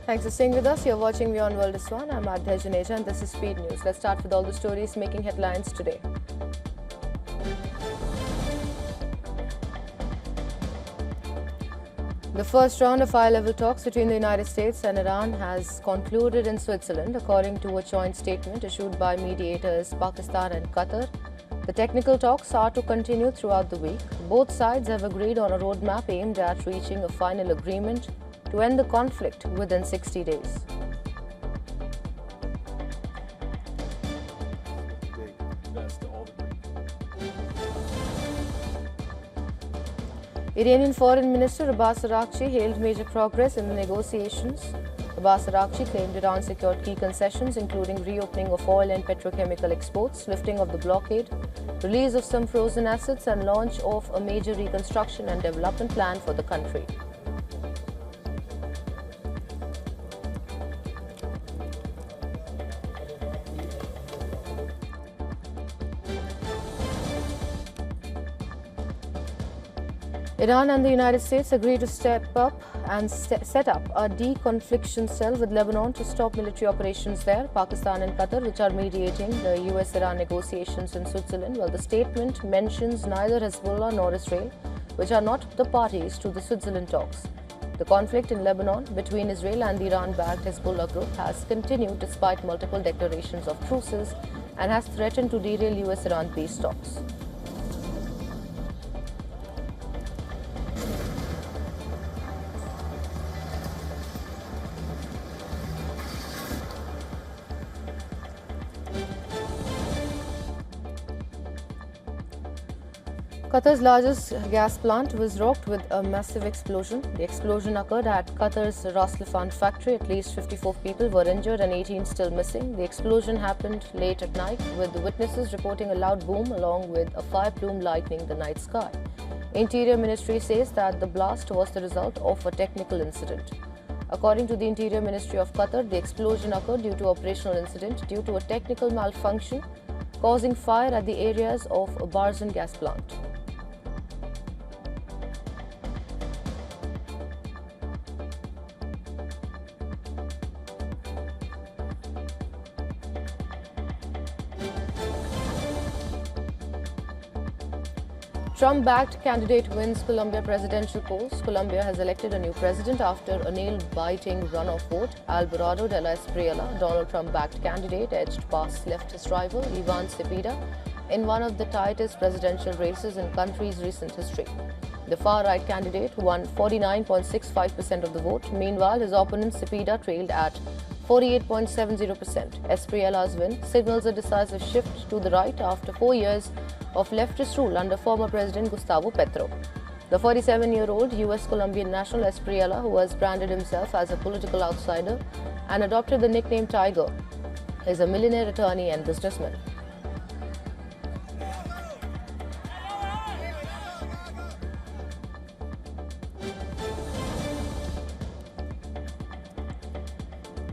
Thanks for staying with us. You're watching WION World I'm Ayodhya and this is Speed News. Let's start with all the stories making headlines today. The first round of high-level talks between the United States and Iran has concluded in Switzerland, according to a joint statement issued by mediators Pakistan and Qatar. The technical talks are to continue throughout the week. Both sides have agreed on a roadmap aimed at reaching a final agreement to end the conflict within 60 days. Iranian Foreign Minister Araghchi hailed major progress in the negotiations. Araghchi claimed Iran secured key concessions, including reopening of oil and petrochemical exports, lifting of the blockade, release of some frozen assets, and launch of a major reconstruction and development plan for the country. Iran and the United States agreed to step up and set up a De-Confliction cell with Lebanon to stop military operations there. Pakistan and Qatar, which are mediating the U.S.-Iran negotiations in Switzerland, while the statement mentions neither Hezbollah nor Israel, which are not the parties to the Switzerland talks. The conflict in Lebanon between Israel and the Iran-backed Hezbollah group has continued despite multiple declarations of truces and has threatened to derail U.S.-Iran peace talks. Qatar's largest gas plant was rocked with a massive explosion. The explosion occurred at Qatar's Ras Laffan factory. At least 54 people were injured and 18 still missing. The explosion happened late at night, with the witnesses reporting a loud boom along with a fire plume lightening the night sky. Interior Ministry says that the blast was the result of a technical incident. According to the Interior Ministry of Qatar, the explosion occurred due to operational incident due to a technical malfunction causing fire at the areas of a Barzan gas plant. Trump-backed candidate wins Colombia presidential polls. Colombia has elected a new president after a nail-biting runoff vote. Alvarado de la Espriella, Donald Trump-backed candidate, edged past leftist rival Iván Cepeda in one of the tightest presidential races in country's recent history. The far-right candidate won 49.65% of the vote. Meanwhile, his opponent Cepeda trailed at 48.70%. Espriella's win signals a decisive shift to the right after 4 years of leftist rule under former President Gustavo Petro. The 47-year-old U.S.-Colombian national Espriella, who has branded himself as a political outsider and adopted the nickname Tiger, is a millionaire attorney and businessman.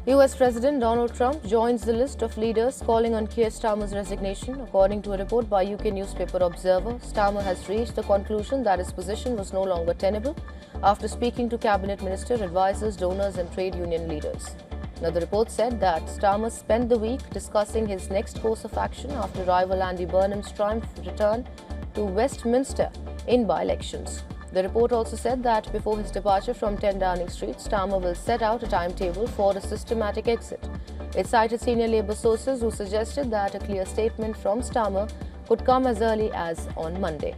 U.S. President Donald Trump joins the list of leaders calling on Keir Starmer's resignation. According to a report by UK newspaper Observer, Starmer has reached the conclusion that his position was no longer tenable after speaking to cabinet minister, advisors, donors and trade union leaders. Now, the report said that Starmer spent the week discussing his next course of action after rival Andy Burnham's triumphant return to Westminster in by-elections. The report also said that before his departure from 10 Downing Street, Starmer will set out a timetable for a systematic exit. It cited senior Labour sources who suggested that a clear statement from Starmer could come as early as on Monday.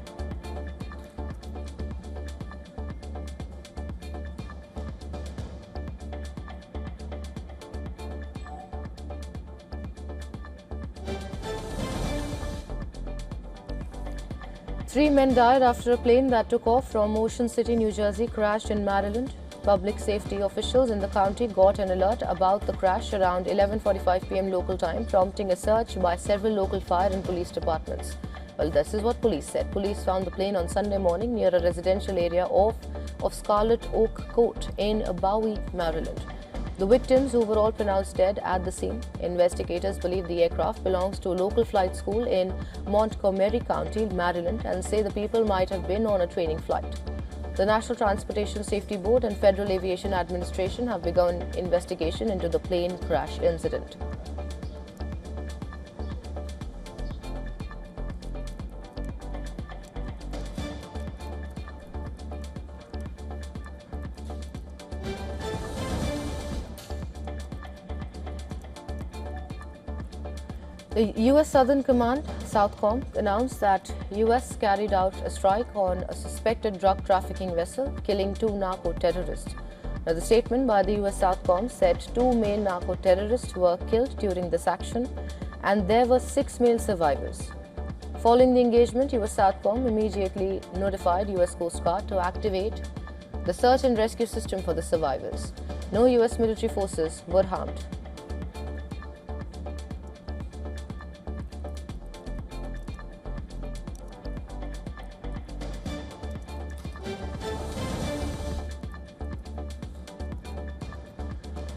Three men died after a plane that took off from Ocean City, New Jersey, crashed in Maryland. Public safety officials in the county got an alert about the crash around 11:45 p.m. local time, prompting a search by several local fire and police departments. Well, this is what police said. Police found the plane on Sunday morning near a residential area of Scarlet Oak Court in Bowie, Maryland. The victims, who were all pronounced dead at the scene, investigators believe the aircraft belongs to a local flight school in Montgomery County, Maryland, and say the people might have been on a training flight. The National Transportation Safety Board and Federal Aviation Administration have begun investigation into the plane crash incident. The U.S. Southern Command, Southcom, announced that U.S. carried out a strike on a suspected drug trafficking vessel, killing 2 narco-terrorists. Now, the statement by the U.S. Southcom said 2 male narco-terrorists were killed during this action and there were 6 male survivors. Following the engagement, U.S. Southcom immediately notified U.S. Coast Guard to activate the search and rescue system for the survivors. No U.S. military forces were harmed.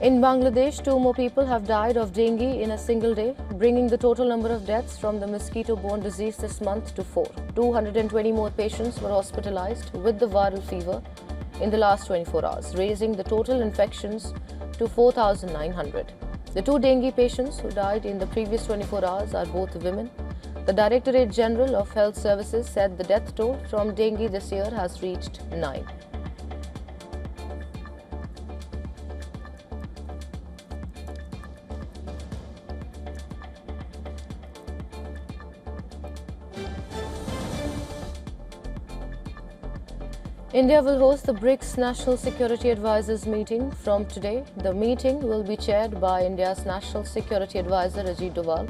In Bangladesh, 2 more people have died of dengue in a single day, bringing the total number of deaths from the mosquito-borne disease this month to 4. 220 more patients were hospitalized with the viral fever in the last 24 hours, raising the total infections to 4,900. The 2 dengue patients who died in the previous 24 hours are both women. The Directorate General of Health Services said the death toll from dengue this year has reached 9. India will host the Brics National Security Advisors meeting from today. The meeting will be chaired by India's National Security Advisor Ajit Doval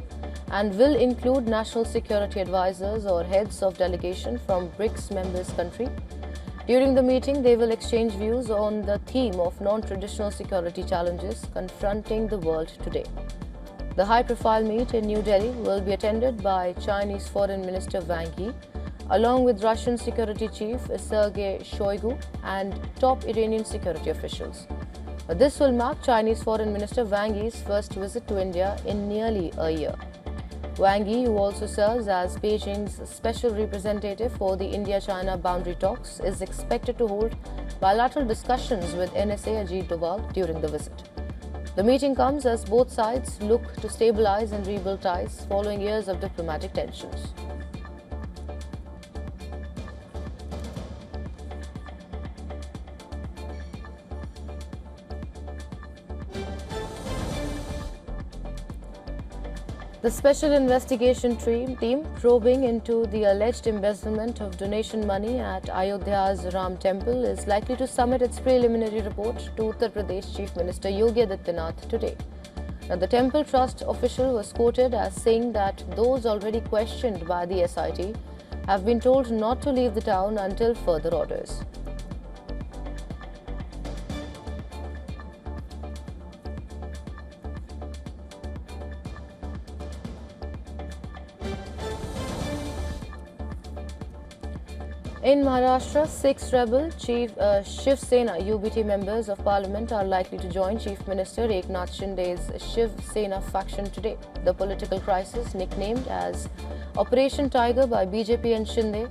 and will include national security advisors or heads of delegation from Brics members country. During the meeting, they will exchange views on the theme of non-traditional security challenges confronting the world today. The high-profile meet in New Delhi will be attended by Chinese Foreign Minister Wang Yi, along with Russian Security Chief Sergei Shoigu and top Iranian security officials. This will mark Chinese Foreign Minister Wang Yi's first visit to India in nearly a year. Wang Yi, who also serves as Beijing's special representative for the India-China boundary talks, is expected to hold bilateral discussions with NSA Ajit Doval during the visit. The meeting comes as both sides look to stabilize and rebuild ties following years of diplomatic tensions. The Special Investigation Team probing into the alleged embezzlement of donation money at Ayodhya's Ram Temple is likely to submit its preliminary report to Uttar Pradesh Chief Minister Yogi Adityanath today. Now, the temple trust official was quoted as saying that those already questioned by the SIT have been told not to leave the town until further orders. In Maharashtra, 6 rebel Shiv Sena UBT members of parliament are likely to join Chief Minister Eknath Shinde's Shiv Sena faction today. The political crisis, nicknamed as Operation Tiger by BJP and Shinde,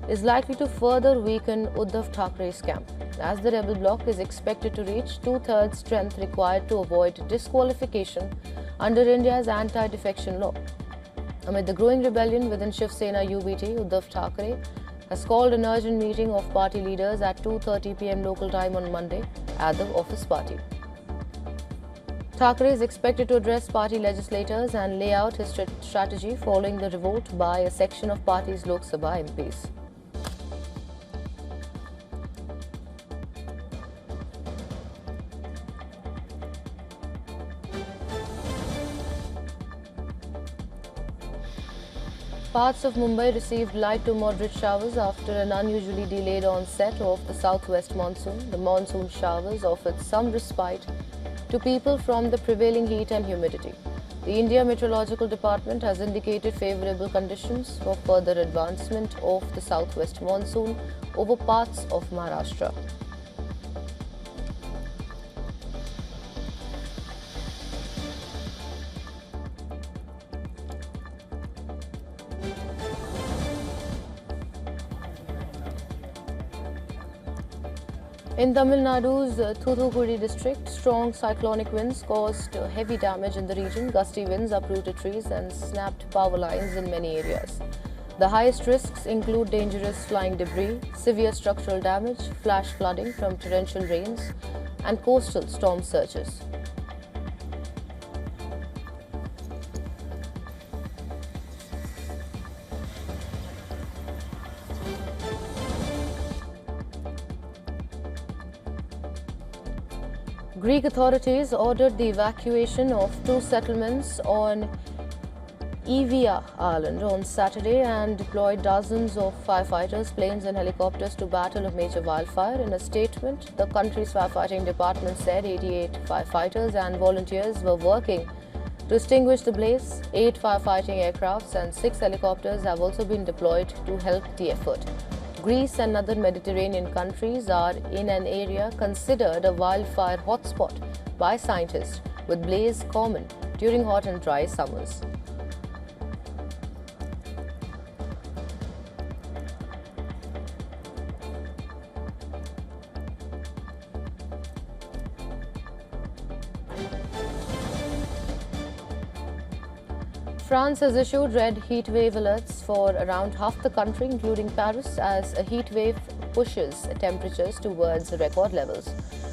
is likely to further weaken Uddhav Thackeray's camp, as the rebel bloc is expected to reach 2/3 strength required to avoid disqualification under India's anti-defection law. Amid the growing rebellion within Shiv Sena UBT, Uddhav Thackeray has called an urgent meeting of party leaders at 2:30 p.m. local time on Monday at the office party. Thackeray is expected to address party legislators and lay out his strategy following the revolt by a section of party's Lok Sabha MPs. Parts of Mumbai received light to moderate showers after an unusually delayed onset of the southwest monsoon. The monsoon showers offered some respite to people from the prevailing heat and humidity. The India Meteorological Department has indicated favourable conditions for further advancement of the southwest monsoon over parts of Maharashtra. In Tamil Nadu's Thoothukudi district, strong cyclonic winds caused heavy damage in the region. Gusty winds uprooted trees and snapped power lines in many areas. The highest risks include dangerous flying debris, severe structural damage, flash flooding from torrential rains, and coastal storm surges. Greek authorities ordered the evacuation of 2 settlements on Ayodhya Island on Saturday and deployed dozens of firefighters, planes and helicopters to battle a major wildfire. In a statement, the country's firefighting department said 88 firefighters and volunteers were working to extinguish the blaze. 8 firefighting aircrafts and 6 helicopters have also been deployed to help the effort. Greece and other Mediterranean countries are in an area considered a wildfire hotspot by scientists, with blaze common during hot and dry summers. France has issued red heatwave alerts for around half the country, including Paris, as a heatwave pushes temperatures towards record levels.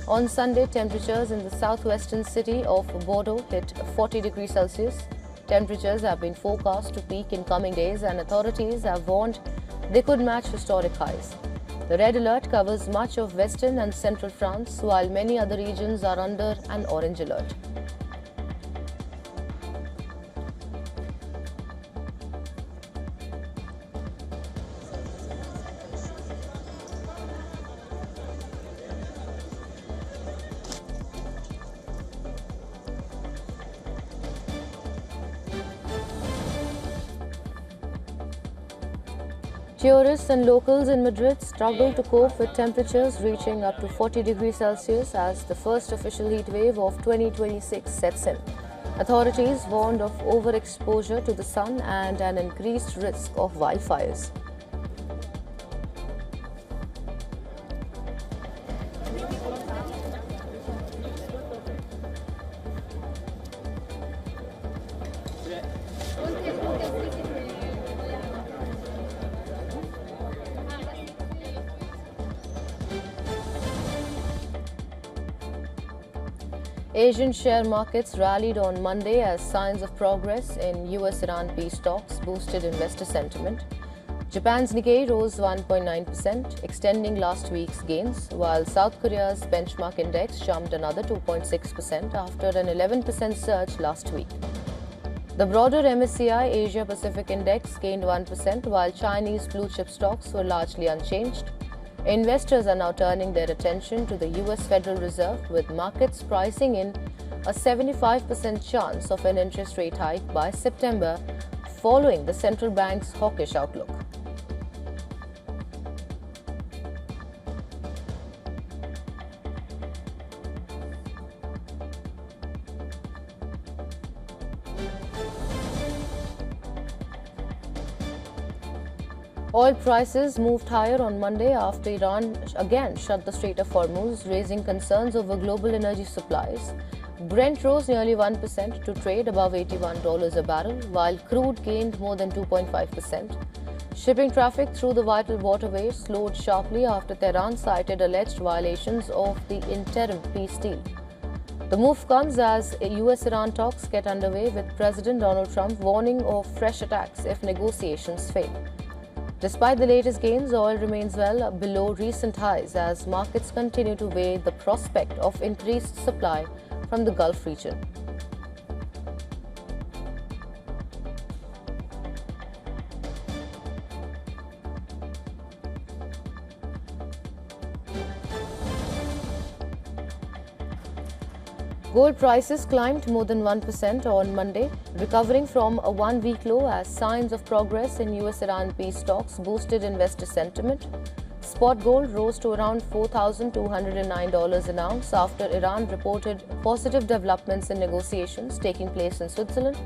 On Sunday, temperatures in the southwestern city of Bordeaux hit 40 degrees Celsius. Temperatures have been forecast to peak in coming days, and authorities have warned they could match historic highs. The red alert covers much of western and central France, while many other regions are under an orange alert. Tourists and locals in Madrid struggle to cope with temperatures reaching up to 40 degrees Celsius as the first official heat wave of 2026 sets in. Authorities warned of overexposure to the sun and an increased risk of wildfires. Asian share markets rallied on Monday as signs of progress in U.S.-Iran peace talks boosted investor sentiment. Japan's Nikkei rose 1.9%, extending last week's gains, while South Korea's benchmark index jumped another 2.6% after an 11% surge last week. The broader MSCI Asia Pacific Index gained 1%, while Chinese blue-chip stocks were largely unchanged. Investors are now turning their attention to the U.S. Federal Reserve, with markets pricing in a 75% chance of an interest rate hike by September, following the central bank's hawkish outlook. Oil prices moved higher on Monday after Iran again shut the Strait of Hormuz, raising concerns over global energy supplies. Brent rose nearly 1% to trade above $81 a barrel, while crude gained more than 2.5%. Shipping traffic through the vital waterway slowed sharply after Tehran cited alleged violations of the interim peace deal. The move comes as U.S.-Iran talks get underway, with President Donald Trump warning of fresh attacks if negotiations fail. Despite the latest gains, oil remains well below recent highs as markets continue to weigh the prospect of increased supply from the Gulf region. Gold prices climbed more than 1% on Monday, recovering from a one-week low as signs of progress in U.S.-Iran peace talks boosted investor sentiment. Spot gold rose to around $4,209 an ounce after Iran reported positive developments in negotiations taking place in Switzerland.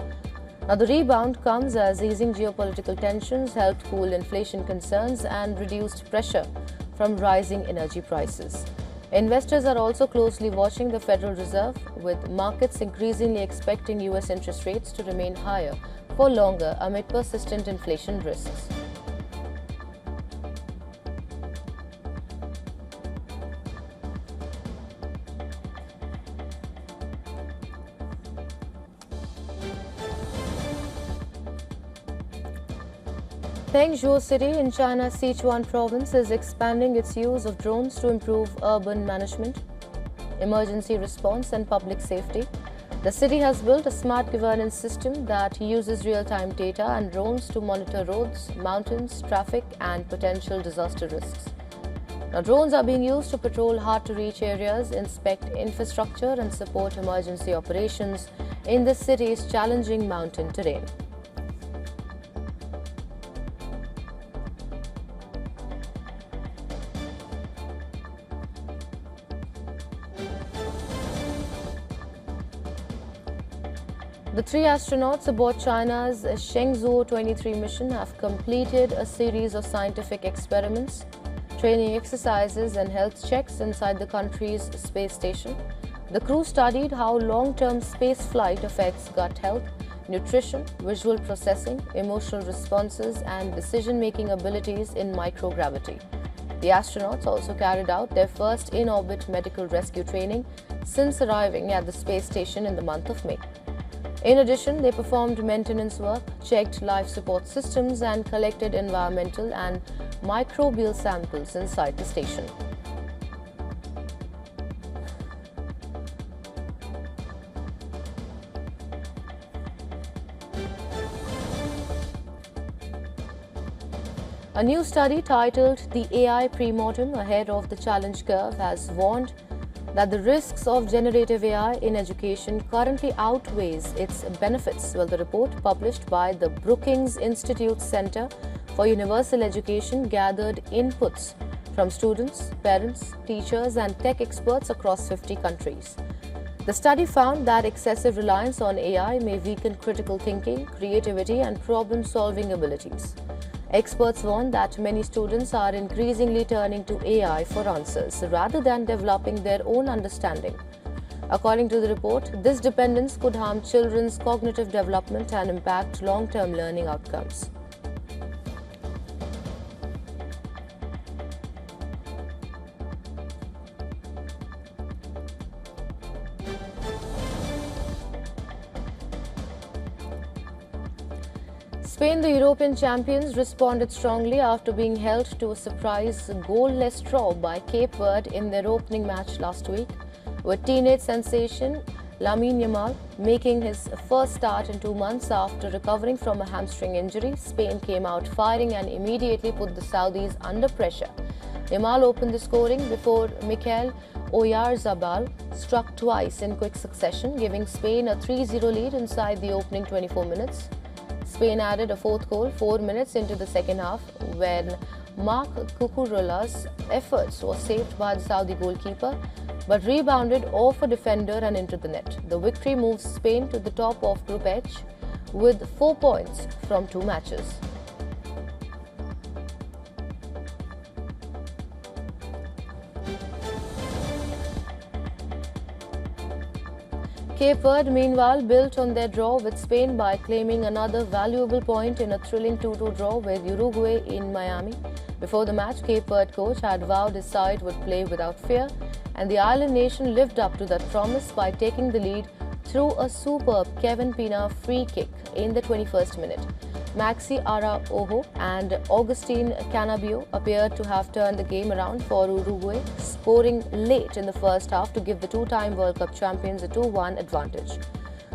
Now, the rebound comes as easing geopolitical tensions helped cool inflation concerns and reduced pressure from rising energy prices. Investors are also closely watching the Federal Reserve, with markets increasingly expecting U.S. interest rates to remain higher for longer amid persistent inflation risks. Pengzhou city in China's Sichuan province is expanding its use of drones to improve urban management, emergency response and public safety. The city has built a smart governance system that uses real-time data and drones to monitor roads, mountains, traffic and potential disaster risks. Now, drones are being used to patrol hard-to-reach areas, inspect infrastructure and support emergency operations in the city's challenging mountain terrain. The 3 astronauts aboard China's Shenzhou 23 mission have completed a series of scientific experiments, training exercises and health checks inside the country's space station. The crew studied how long-term space flight affects gut health, nutrition, visual processing, emotional responses and decision-making abilities in microgravity. The astronauts also carried out their first in-orbit medical rescue training since arriving at the space station in the month of May. In addition, they performed maintenance work, checked life support systems and collected environmental and microbial samples inside the station. A new study titled "The AI Premortem Ahead of the Challenge Curve" has warned that the risks of generative AI in education currently outweighs its benefits. Well, the report, published by the Brookings Institute Center for Universal Education, gathered inputs from students, parents, teachers and tech experts across 50 countries. The study found that excessive reliance on AI may weaken critical thinking, creativity and problem-solving abilities. Experts warn that many students are increasingly turning to AI for answers rather than developing their own understanding. According to the report, this dependence could harm children's cognitive development and impact long-term learning outcomes. Spain, the European champions, responded strongly after being held to a surprise goalless draw by Cape Verde in their opening match last week, with teenage sensation Lamine Yamal making his first start in 2 months after recovering from a hamstring injury. Spain came out firing and immediately put the Saudis under pressure. Yamal opened the scoring before Mikel Oyarzabal struck twice in quick succession, giving Spain a 3-0 lead inside the opening 24 minutes. Spain added a 4th goal 4 minutes into the second half when Marc Cucurella's efforts were saved by the Saudi goalkeeper but rebounded off a defender and into the net. The victory moves Spain to the top of Group H with 4 points from 2 matches. Cape Verde, meanwhile, built on their draw with Spain by claiming another valuable point in a thrilling 2-2 draw with Uruguay in Miami. Before the match, Cape Verde coach had vowed his side would play without fear, and the island nation lived up to that promise by taking the lead through a superb Kevin Pina free kick in the 21st minute. Maxi Araujo and Agustin Canabio appeared to have turned the game around for Uruguay, scoring late in the first half to give the 2-time World Cup champions a 2-1 advantage.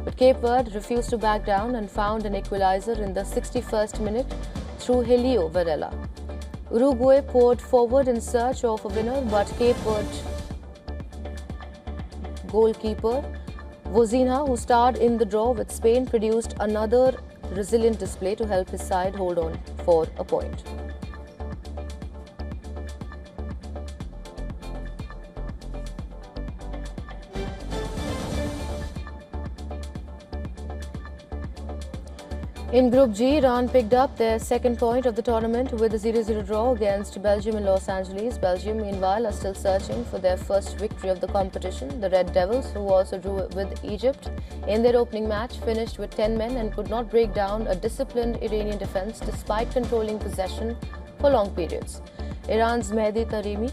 But Cape Verde refused to back down and found an equalizer in the 61st minute through Helio Varela. Uruguay poured forward in search of a winner, but Cape Verde goalkeeper Vozinha, who starred in the draw with Spain, produced another resilient display to help his side hold on for a point. In Group G, Iran picked up their second point of the tournament with a 0-0 draw against Belgium in Los Angeles. Belgium, meanwhile, are still searching for their first victory of the competition. The Red Devils, who also drew with Egypt in their opening match, finished with 10 men and could not break down a disciplined Iranian defense despite controlling possession for long periods. Iran's Mehdi Taremi,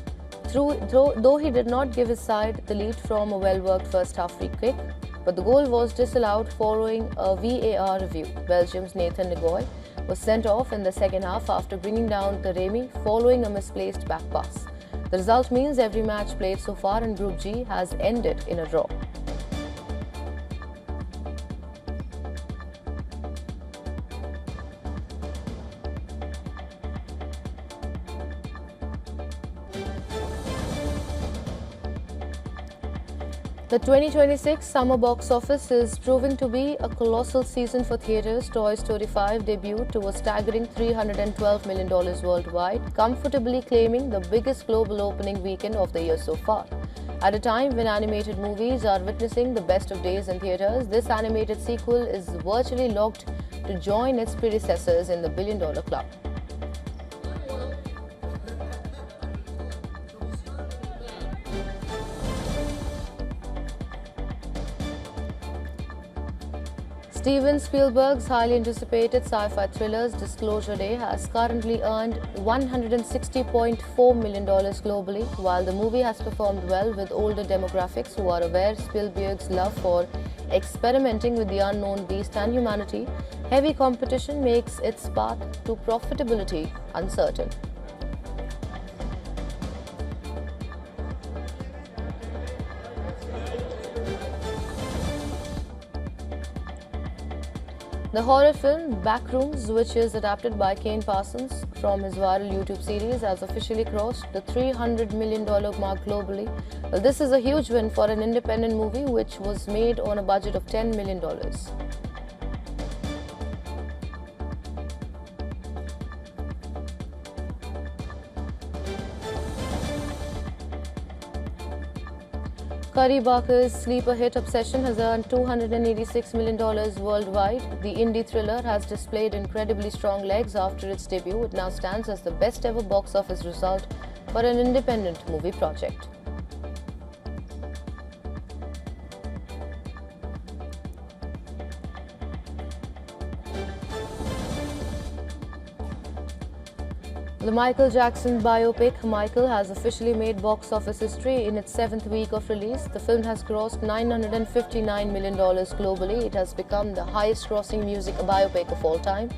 though he did not give his side the lead from a well-worked first-half free kick, but the goal was disallowed following a VAR review. Belgium's Nathan Negoy was sent off in the second half after bringing down Taremi following a misplaced back pass. The result means every match played so far in Group G has ended in a draw. The 2026 summer box office is proving to be a colossal season for theatres. Toy Story 5 debuted to a staggering $312 million worldwide, comfortably claiming the biggest global opening weekend of the year so far. At a time when animated movies are witnessing the best of days in theatres, this animated sequel is virtually locked to join its predecessors in the billion-dollar club. Steven Spielberg's highly anticipated sci-fi thrillers Disclosure Day has currently earned $160.4 million globally. While the movie has performed well with older demographics who are aware Spielberg's love for experimenting with the unknown beast and humanity, heavy competition makes its path to profitability uncertain. The horror film Backrooms, which is adapted by Kane Parsons from his viral YouTube series, has officially crossed the $300 million mark globally. Well, this is a huge win for an independent movie which was made on a budget of $10 million. Curry Barker's sleeper hit Obsession has earned $286 million worldwide. The indie thriller has displayed incredibly strong legs after its debut. It now stands as the best ever box office result for an independent movie project. The Michael Jackson biopic Michael has officially made box office history in its 7th week of release. The film has grossed $959 million globally. It has become the highest-grossing music biopic of all time.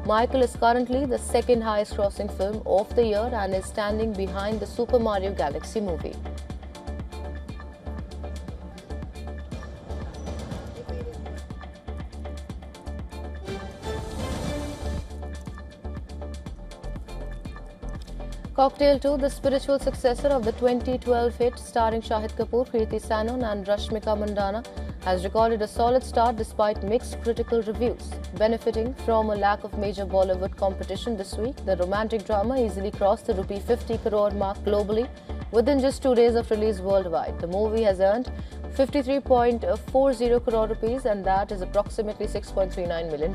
Michael is currently the second highest-grossing film of the year and is standing behind the Super Mario Galaxy movie. Cocktail 2, the spiritual successor of the 2012 hit starring Shahid Kapoor, Kriti Sanon and Rashmika Mandanna, has recorded a solid start despite mixed critical reviews. Benefiting from a lack of major Bollywood competition this week, the romantic drama easily crossed the ₹50 crore mark globally within just 2 days of release worldwide. The movie has earned 53.40 crore rupees, and that is approximately $6.39 million.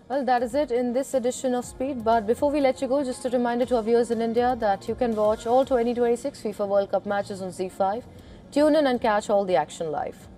Well, that is it in this edition of Speed. But before we let you go, just a reminder to our viewers in India that you can watch all 2026 FIFA World Cup matches on Z5. Tune in and catch all the action live.